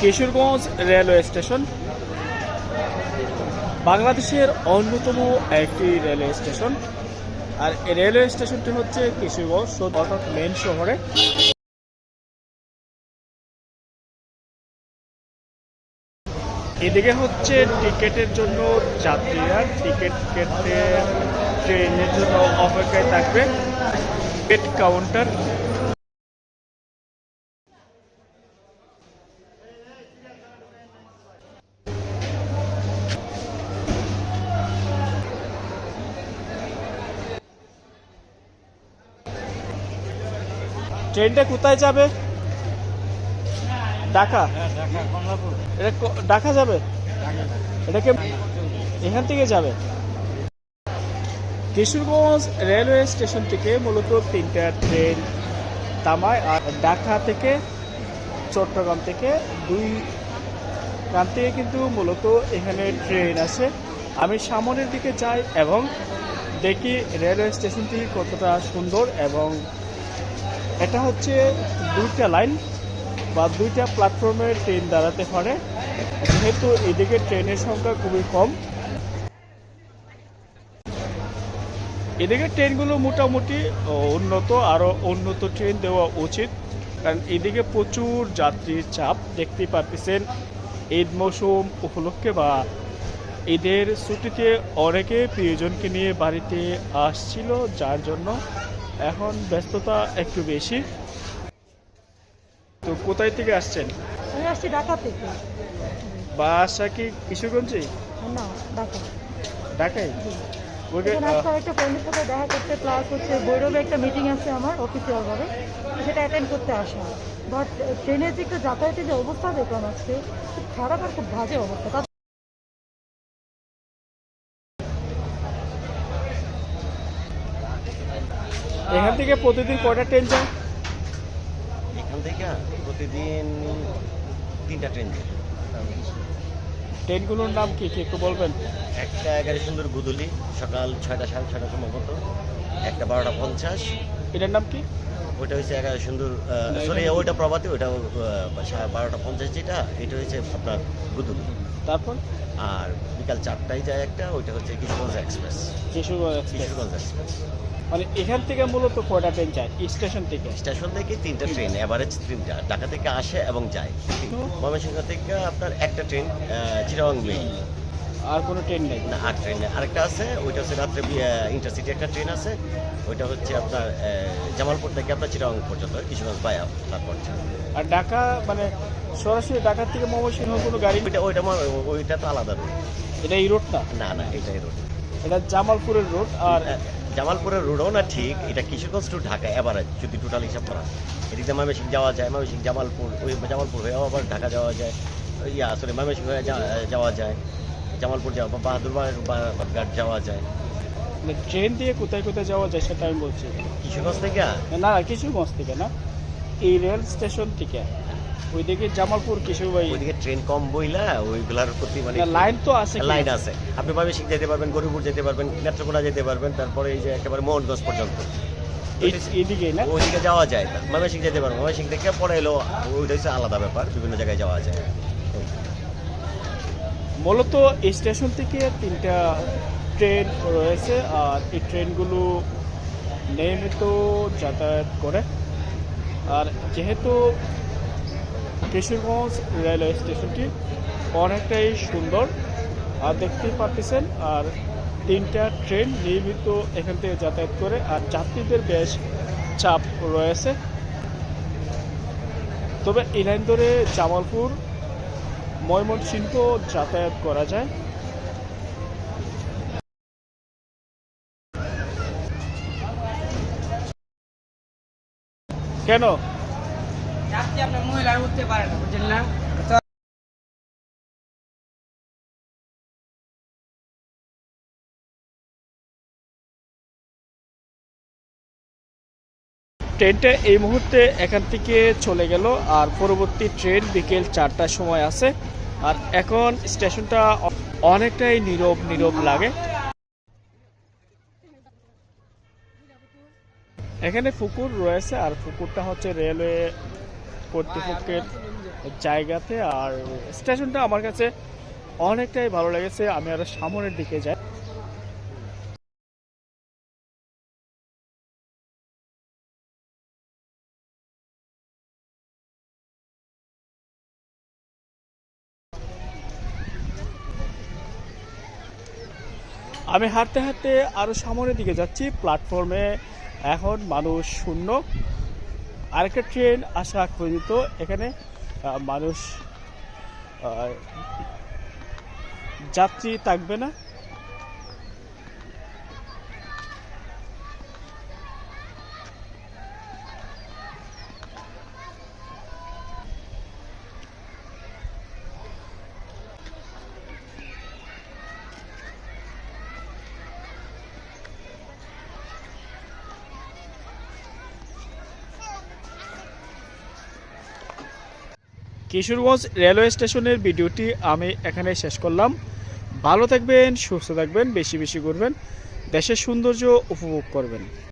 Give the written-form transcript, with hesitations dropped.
Kishoreganj railway station বাংলাদেশের অন্যতম একটি রেলওয়ে স্টেশন। আর এই রেলওয়ে স্টেশনটি হচ্ছে কিশোরগঞ্জ অর্থাৎ মেন শহরে। এদিকে হচ্ছে টিকেটের জন্য যাত্রীরা টিকিট কেটে ট্রেনের জন্য অপেক্ষায় থাকবে। Ticket counter. ট্রেনটা কোথায় যাবে? ঢাকা। এটা ঢাকা যাবে? এটাকে এখান থেকে যাবে। কিশোরগঞ্জ রেলওয়ে স্টেশন থেকে মূলত 3টা ট্রেন থামায়। আর ঢাকা থেকে চট্টগ্রাম থেকে 2 গ্রাম থেকে কিন্তু মূলত এখানে ট্রেন আছে। আমি সামনের দিকে যাই এবং দেখি রেলওয়ে স্টেশনটি কতটা সুন্দর। এবং এটা হচ্ছে 2টা লাইন বা 2টা প্ল্যাটফর্মে ট্রেন দাঁড়াতে পারে, যেহেতু এদিকে ট্রেনের সংখ্যা খুবই কম। এদিকে ট্রেনগুলো মোটামুটি উন্নত, আরও উন্নত ট্রেন দেওয়া উচিত, কারণ এদিকে প্রচুর যাত্রীর চাপ দেখতেই পাচ্ছেন। ঈদ মৌসুম উপলক্ষে বা ঈদের ছুটিতে অনেকে প্রিয়জনকে নিয়ে বাড়িতে আসছিল, যার জন্য এখন ব্যস্ততা একটু বেশি। তো কোথায় থেকে আসছেন? আমি আসছি ঢাকা থেকে। বাসা কি কিশোরগঞ্জে? না, ঢাকা। ঢাকায়? একটা ফ্রেন্ডের সাথে দেখা করতে, প্লাস হচ্ছে ভৈরবে একটা মিটিং আছে আমার অফিসিয়াল ভাবে, সেটা অ্যাটেন্ড করতে আসা। বাট ট্রেনের যে একটা যাতায়াতের যে অবস্থা দেখলাম আজকে, খুব খারাপ আর খুব বাজে অবস্থা। এখান থেকে প্রতিদিন কয়টা ট্রেন যায়? এখান থেকে প্রতিদিন 3টা ট্রেন যায়। ট্রেনগুলোর নাম কি কি একটু বলবেন? একটা 11 সুন্দর গুদুলি সকাল 6টা 6:30 সম্ভবত, একটা 12:50। এটার নাম কি? ওইটা হচ্ছে 11 সুন্দর, সরি ওইটা প্রভাতী, ওইটা 12:50 যেটা, এটা হচ্ছে আপনার গুদুলি। তারপর আর বিকাল 4টায় যায় একটা, ওইটা হচ্ছে কিশোরগঞ্জ এক্সপ্রেস। কিশোরগঞ্জ এক্সপ্রেস। মানে এখান থেকে মূলত কয়টা ট্রেন যায় স্টেশন থেকে? স্টেশন থেকে 3টা ট্রেন, এভারেজ 3টা ঢাকা থেকে আসে এবং যায়। ময়মনসিংহ থেকে আপনার একটা ট্রেন চিটাগং মেইল। আর কোনো ট্রেন নেই? না, 8 ট্রেন আরেকটা আছে, ওইটা হচ্ছে রাত্রে ইন্টারসিটি একটা ট্রেন আছে, ওইটা হচ্ছে আপনার জামালপুর থেকে আপনার চিটাগং পর্যন্ত, কিশোরগঞ্জ বায়া তারপর। আর ঢাকা মানে সরাসরি ঢাকা থেকে ময়মনসিংহ কোনো গাড়ি? ওইটা তো আলাদা রুট। এটা এই রোড না? না না, এটাই রুট। এটা জামালপুরের রোড। আর জামালপুরের রোডও না ঠিক, এটা কিশোরগঞ্জ টু ঢাকা এভারেজ যদি টোটাল হিসাব করা। এদিকে ময়মনসিংহ যাওয়া যায়, ময়মনসিংহ জামালপুর, ওই জামালপুর হয়েও আবার ঢাকা যাওয়া যায়, সরি ময়মনসিংহ হয়ে যাওয়া যায়, জামালপুর যাওয়া বা বাহাদুরবাগ যাওয়া যায়। ট্রেন দিয়ে কোথায় কোথায় যাওয়া যায় সেটা আমি বলছি। কিশোরগঞ্জ থেকে না, কিশোরগঞ্জ থেকে না, এই রেল স্টেশন থেকে ওইদিকে জামালপুর কিশোরগঞ্জ। ওইদিকে ট্রেন কম বইলা ওইগুলার প্রতি মানে লাইন তো আছে, লাইন আছে। আপনি ময়মনসিংহ যেতে পারবেন, গরিপুর যেতে পারবেন, নেত্রকোনা যেতে পারবেন, তারপরে এই যে একেবারে মোহনগঞ্জ পর্যন্ত এইদিকে না, ওইদিকে যাওয়া যায়। ময়মনসিংহ যেতে পারবেন, ময়মনসিংহ থেকে পরে এলো ওইটা হচ্ছে আলাদা ব্যাপার, বিভিন্ন জায়গায় যাওয়া যায়। মূলত এই স্টেশন থেকে 3টা ট্রেন রয়েছে। আর এই ট্রেনগুলো নিয়মিত যাতায়াত করে। আর যেহেতু কিশোরগঞ্জ রেলওয়ে স্টেশনটি অনেকটাই সুন্দর আর দেখতেই পাচ্ছেন। আর 3টা ট্রেন নিয়মিত এখান থেকে যাতায়াত করে। আর যাত্রীদের বেশ চাপ রয়েছে। তবে এই লাইন ধরে জামালপুর, ময়মনসিংহ যাতায়াত করা যায়। কেন? যাত্রী আপনার মহিলার উঠতে পারে না, বুঝলেন না? ট্রেনটা এই মুহূর্তে এখান থেকে চলে গেল। আর পরবর্তী ট্রেন বিকেল 4টার সময় আছে। আর এখন স্টেশনটা অনেকটাই নীরব লাগে। এখানে পুকুর রয়েছে, আর পুকুরটা হচ্ছে রেলওয়ে কর্তৃপক্ষের জায়গাতে। আর স্টেশনটা আমার কাছে অনেকটাই ভালো লেগেছে। আমি আরো সামনের দিকে যাই। আমি হাঁটতে হাঁটতে আরো সামনের দিকে যাচ্ছি। প্ল্যাটফর্মে এখন মানুষ শূন্য। আরেকটা ট্রেন আসা খচিত। এখানে মানুষ যাত্রী থাকবে না। কিশোরগঞ্জ রেলওয়ে স্টেশনের ভিডিওটি আমি এখানে শেষ করলাম। ভালো থাকবেন, সুস্থ থাকবেন, বেশি বেশি ঘুরবেন, দেশের সৌন্দর্য উপভোগ করবেন।